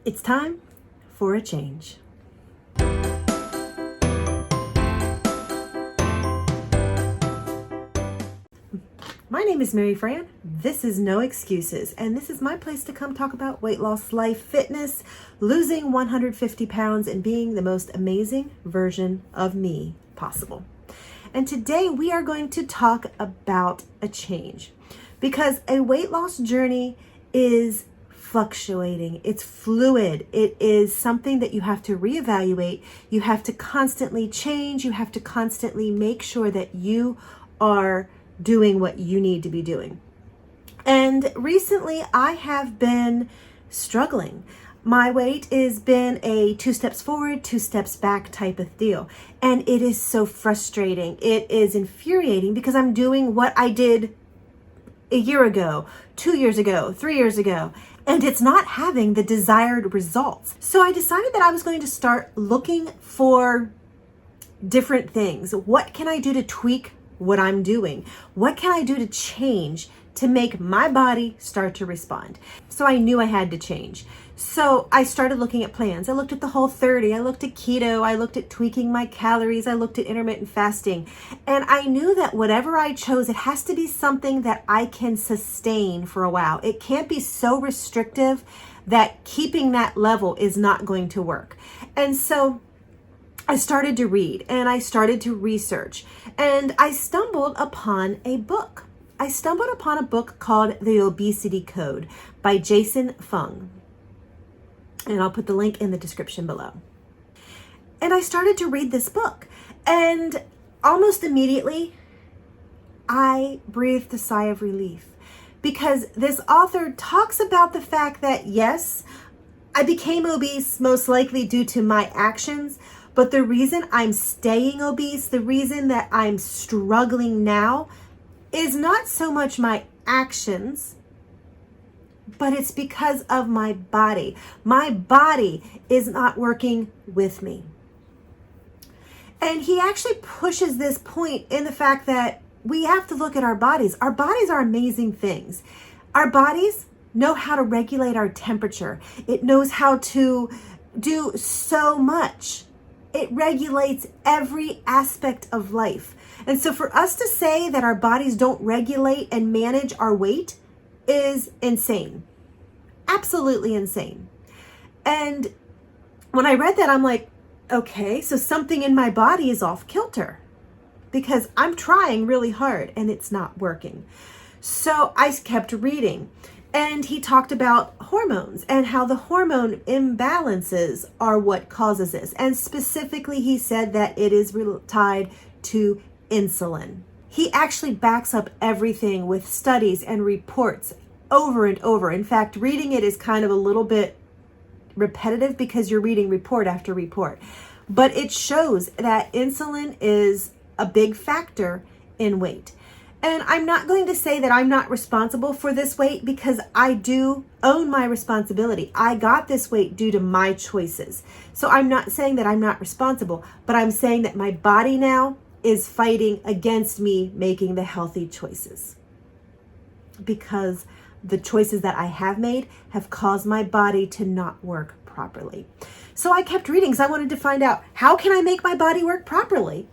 It's time for a change. My name is Mary Fran. This is No Excuses, and this is my place to come talk about weight loss, life, fitness, losing 150 pounds, and being the most amazing version of me possible. And today we are going to talk about a change, because a weight loss journey is fluctuating. It's fluid. It is something that you have to reevaluate. You have to constantly change. You have to constantly make sure that you are doing what you need to be doing. And recently I have been struggling. My weight has been a 2 steps forward, 2 steps back type of deal. And it is so frustrating. It is infuriating because I'm doing what I did a year ago, 2 years ago, 3 years ago, and it's not having the desired results. So I decided that I was going to start looking for different things. What can I do to tweak what I'm doing? What can I do to change to make my body start to respond? So I knew I had to change. So I started looking at plans. I looked at the Whole30. I looked at keto. I looked at tweaking my calories. I looked at intermittent fasting. And I knew that whatever I chose, it has to be something that I can sustain for a while. It can't be so restrictive that keeping that level is not going to work. And so I started to read and I started to research, and I stumbled upon a book. I stumbled upon a book called The Obesity Code by Jason Fung. And I'll put the link in the description below. And I started to read this book, and almost immediately I breathed a sigh of relief, because this author talks about the fact that yes, I became obese most likely due to my actions, but the reason I'm staying obese, the reason that I'm struggling now, is not so much my actions, but it's because of my body. My body is not working with me. And he actually pushes this point in the fact that we have to look at our bodies. Our bodies are amazing things. Our bodies know how to regulate our temperature. It knows how to do so much. It regulates every aspect of life. And so for us to say that our bodies don't regulate and manage our weight is insane. Absolutely insane. And when I read that, I'm like, okay, so something in my body is off kilter, because I'm trying really hard and it's not working. So I kept reading. And he talked about hormones and how the hormone imbalances are what causes this. And specifically, he said that it is tied to insulin. He actually backs up everything with studies and reports over and over. In fact, reading it is kind of a little bit repetitive because you're reading report after report. But it shows that insulin is a big factor in weight. And I'm not going to say that I'm not responsible for this weight, because I do own my responsibility. I got this weight due to my choices. So I'm not saying that I'm not responsible, but I'm saying that my body now is fighting against me making the healthy choices, because the choices that I have made have caused my body to not work properly. So I kept reading because I wanted to find out, how can I make my body work properly?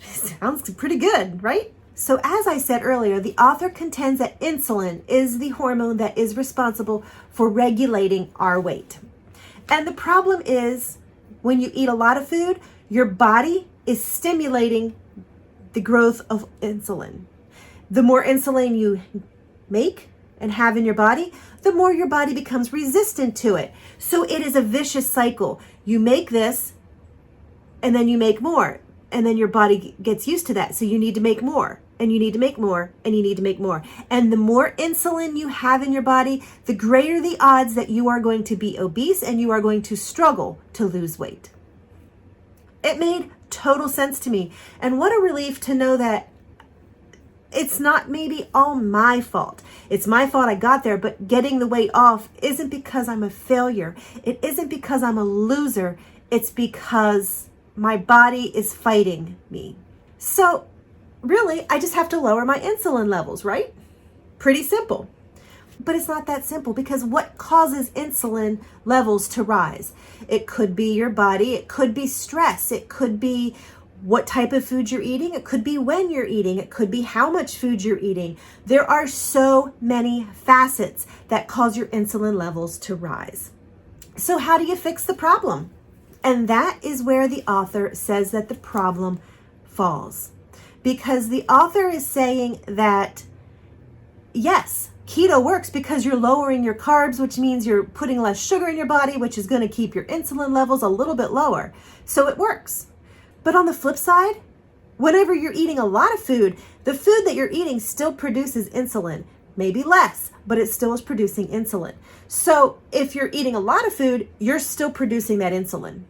Sounds pretty good, right? So as I said earlier, the author contends that insulin is the hormone that is responsible for regulating our weight. And the problem is, when you eat a lot of food, your body is stimulating the growth of insulin. The more insulin you make and have in your body, the more your body becomes resistant to it. So it is a vicious cycle. You make this, and then you make more. And then your body gets used to that. So you need to make more, and you need to make more, and you need to make more. And the more insulin you have in your body, the greater the odds that you are going to be obese and you are going to struggle to lose weight. It made total sense to me. And what a relief to know that it's not maybe all my fault. It's my fault I got there, but getting the weight off isn't because I'm a failure. It isn't because I'm a loser. It's because my body is fighting me. So really, I just have to lower my insulin levels, right? Pretty simple. But it's not that simple, because what causes insulin levels to rise? It could be your body, it could be stress, it could be what type of food you're eating, it could be when you're eating, it could be how much food you're eating. There are so many facets that cause your insulin levels to rise. So how do you fix the problem? And that is where the author says that the problem falls. Because the author is saying that, yes, keto works because you're lowering your carbs, which means you're putting less sugar in your body, which is going to keep your insulin levels a little bit lower. So it works. But on the flip side, whenever you're eating a lot of food, the food that you're eating still produces insulin. Maybe less, but it still is producing insulin. So if you're eating a lot of food, you're still producing that insulin.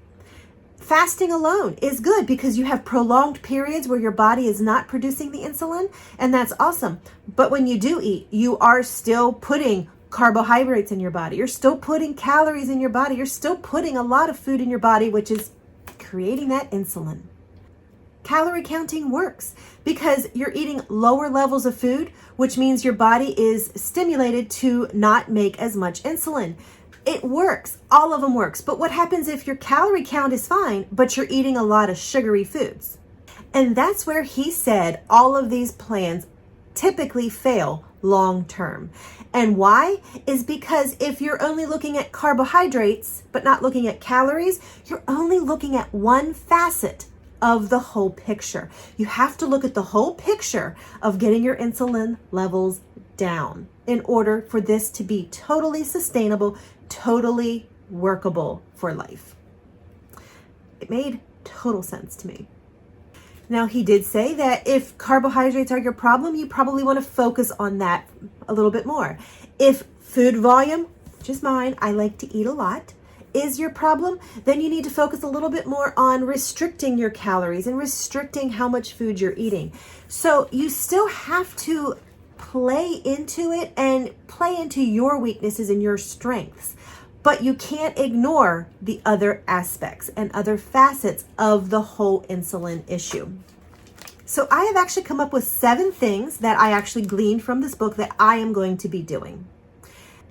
Fasting alone is good because you have prolonged periods where your body is not producing the insulin, and that's awesome. But when you do eat, you are still putting carbohydrates in your body. You're still putting calories in your body. You're still putting a lot of food in your body, which is creating that insulin. Calorie counting works because you're eating lower levels of food, which means your body is stimulated to not make as much insulin. It works. All of them works. But what happens if your calorie count is fine, but you're eating a lot of sugary foods? And that's where he said all of these plans typically fail long term. And why? Is because if you're only looking at carbohydrates, but not looking at calories, you're only looking at one facet of the whole picture. You have to look at the whole picture of getting your insulin levels down in order for this to be totally sustainable, totally workable for life. It made total sense to me. Now, he did say that if carbohydrates are your problem, you probably want to focus on that a little bit more. If food volume, which is mine, I like to eat a lot, is your problem, then you need to focus a little bit more on restricting your calories and restricting how much food you're eating. So you still have to play into it and play into your weaknesses and your strengths. But you can't ignore the other aspects and other facets of the whole insulin issue. So I have actually come up with 7 things that I actually gleaned from this book that I am going to be doing.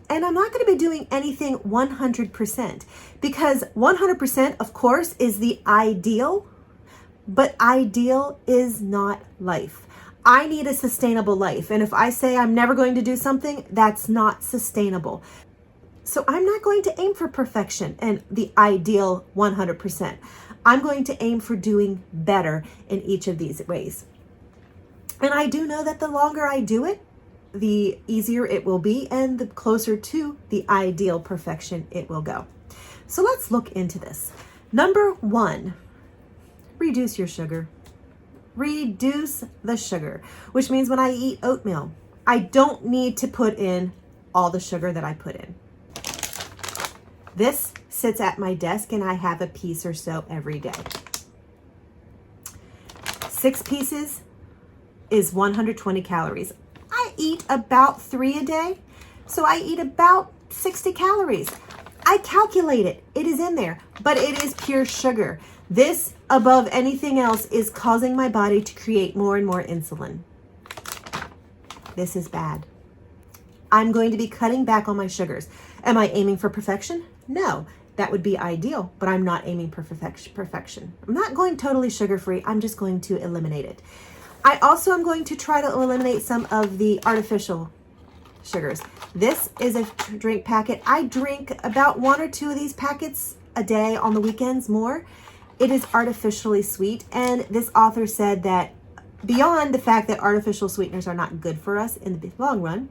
And I'm not going to be doing anything 100% because 100%, of course, is the ideal, but ideal is not life. I need a sustainable life. And if I say I'm never going to do something, that's not sustainable. So I'm not going to aim for perfection and the ideal 100%. I'm going to aim for doing better in each of these ways. And I do know that the longer I do it, the easier it will be and the closer to the ideal perfection it will go. So let's look into this. Number 1, reduce your sugar. Reduce the sugar, which means when I eat oatmeal, I don't need to put in all the sugar that I put in. This sits at my desk and I have a piece or so every day. 6 pieces is 120 calories. I eat about 3 a day, so I eat about 60 calories. I calculate it. It is in there, but it is pure sugar. This, above anything else, is causing my body to create more and more insulin. This is bad. I'm going to be cutting back on my sugars. Am I aiming for perfection? No, that would be ideal, but I'm not aiming for perfection. I'm not going totally sugar-free. I'm just going to eliminate it. I also am going to try to eliminate some of the artificial sugars. This is a drink packet. I drink about 1 or 2 of these packets a day, on the weekends more. It is artificially sweet, and this author said that beyond the fact that artificial sweeteners are not good for us in the long run,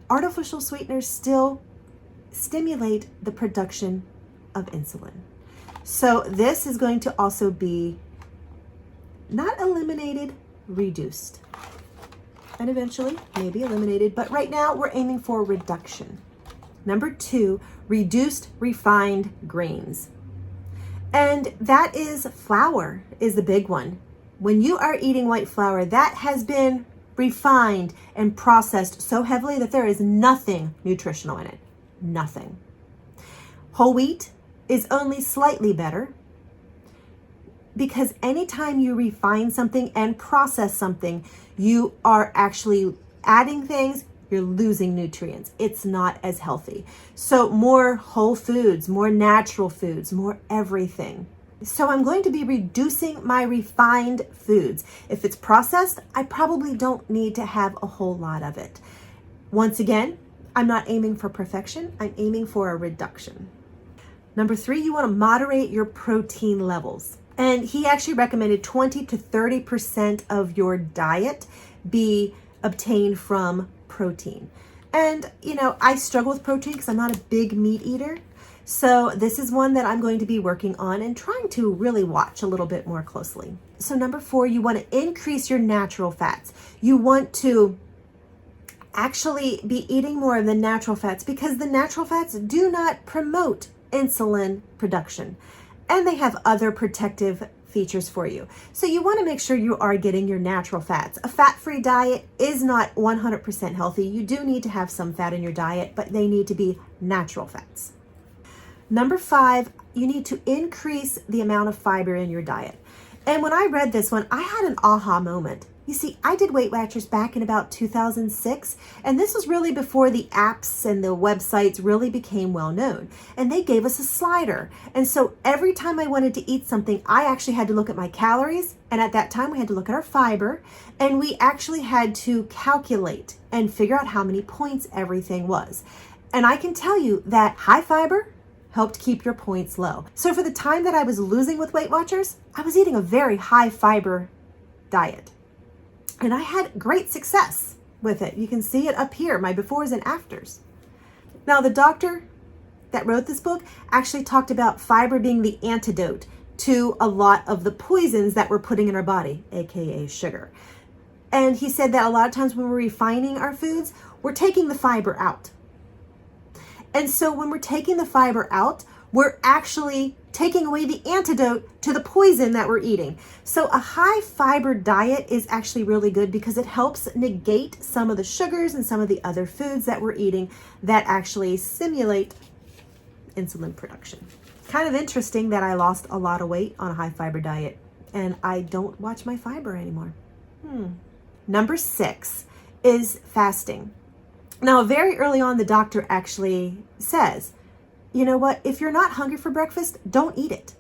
artificial sweeteners still stimulate the production of insulin. So this is going to also be not eliminated, reduced, and eventually maybe eliminated, but right now we're aiming for reduction. Number 2, reduced refined grains. And that is flour is the big one. When you are eating white flour, that has been refined and processed so heavily that there is nothing nutritional in it. Nothing. Whole wheat is only slightly better because anytime you refine something and process something, you are actually adding things, you're losing nutrients. It's not as healthy. So more whole foods, more natural foods, more everything. So I'm going to be reducing my refined foods. If it's processed, I probably don't need to have a whole lot of it. Once again, I'm not aiming for perfection. I'm aiming for a reduction. Number 3, you want to moderate your protein levels. And he actually recommended 20 to 30% of your diet be obtained from protein. And, I struggle with protein because I'm not a big meat eater. So this is one that I'm going to be working on and trying to really watch a little bit more closely. So number 4, you want to increase your natural fats. You want to actually be eating more of the natural fats because the natural fats do not promote insulin production, and they have other protective features for you. So you want to make sure you are getting your natural fats. A fat-free diet is not 100% healthy. You do need to have some fat in your diet, but they need to be natural fats. Number 5, you need to increase the amount of fiber in your diet. And when I read this one, I had an aha moment. You see, I did Weight Watchers back in about 2006, and this was really before the apps and the websites really became well known. And they gave us a slider. And so every time I wanted to eat something, I actually had to look at my calories. And at that time, we had to look at our fiber, and we actually had to calculate and figure out how many points everything was. And I can tell you that high fiber helped keep your points low. So for the time that I was losing with Weight Watchers, I was eating a very high fiber diet. And I had great success with it. You can see it up here, my befores and afters. Now, the doctor that wrote this book actually talked about fiber being the antidote to a lot of the poisons that we're putting in our body, aka sugar. And he said that a lot of times when we're refining our foods, we're taking the fiber out. And so when we're taking the fiber out, we're actually taking away the antidote to the poison that we're eating. So a high fiber diet is actually really good because it helps negate some of the sugars and some of the other foods that we're eating that actually stimulate insulin production. Kind of interesting that I lost a lot of weight on a high fiber diet and I don't watch my fiber anymore. Number 6 is fasting. Now, very early on, the doctor actually says, you know what, if you're not hungry for breakfast, don't eat it.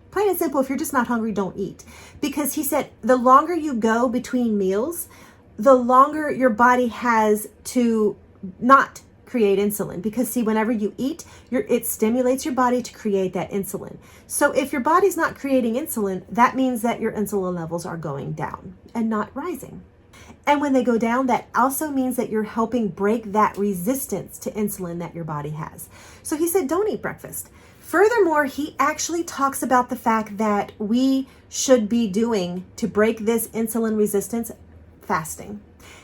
Plain and simple, if you're just not hungry, don't eat. Because he said the longer you go between meals, the longer your body has to not create insulin. Because see, whenever you eat, it stimulates your body to create that insulin. So if your body's not creating insulin, that means that your insulin levels are going down and not rising. And when they go down, that also means that you're helping break that resistance to insulin that your body has. So he said, don't eat breakfast. Furthermore, he actually talks about the fact that we should be doing to break this insulin resistance fasting.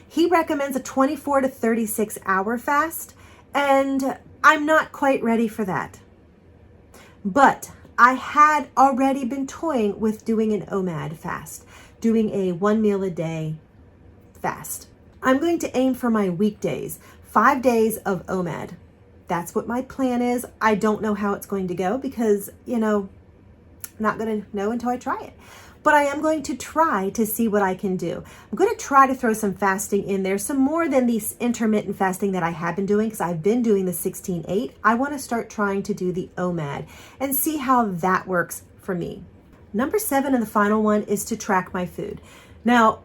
He recommends a 24 to 36 hour fast, and I'm not quite ready for that. But I had already been toying with doing an OMAD fast, doing a 1 meal a day fast. I'm going to aim for my weekdays, 5 days of OMAD. That's what my plan is. I don't know how it's going to go because, I'm not going to know until I try it. But I am going to try to see what I can do. I'm going to try to throw some fasting in there, some more than the intermittent fasting that I have been doing because I've been doing the 16-8. I want to start trying to do the OMAD and see how that works for me. Number 7 and the final one is to track my food. Now,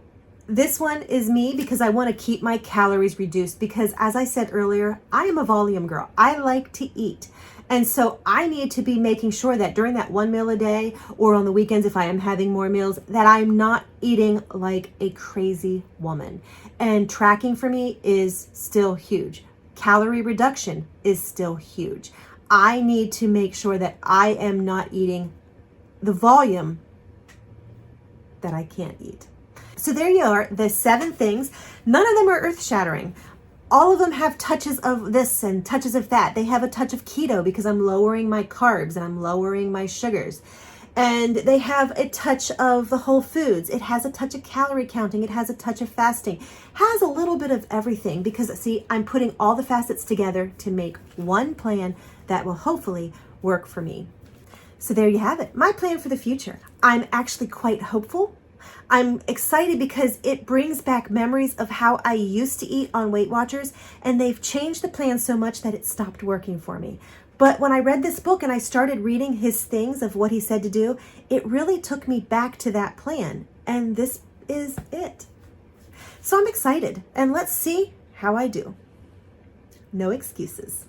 this one is me because I want to keep my calories reduced because, as I said earlier, I am a volume girl. I like to eat. And so I need to be making sure that during that 1 meal a day or on the weekends, if I am having more meals, that I'm not eating like a crazy woman. And tracking for me is still huge. Calorie reduction is still huge. I need to make sure that I am not eating the volume that I can't eat. So there you are, the 7 things. None of them are earth-shattering. All of them have touches of this and touches of that. They have a touch of keto because I'm lowering my carbs and I'm lowering my sugars. And they have a touch of the whole foods. It has a touch of calorie counting. It has a touch of fasting. Has a little bit of everything because, see, I'm putting all the facets together to make one plan that will hopefully work for me. So there you have it, my plan for the future. I'm actually quite hopeful. I'm excited because it brings back memories of how I used to eat on Weight Watchers, and they've changed the plan so much that it stopped working for me. But when I read this book and I started reading his things of what he said to do, it really took me back to that plan. And this is it. So I'm excited, and let's see how I do. No excuses.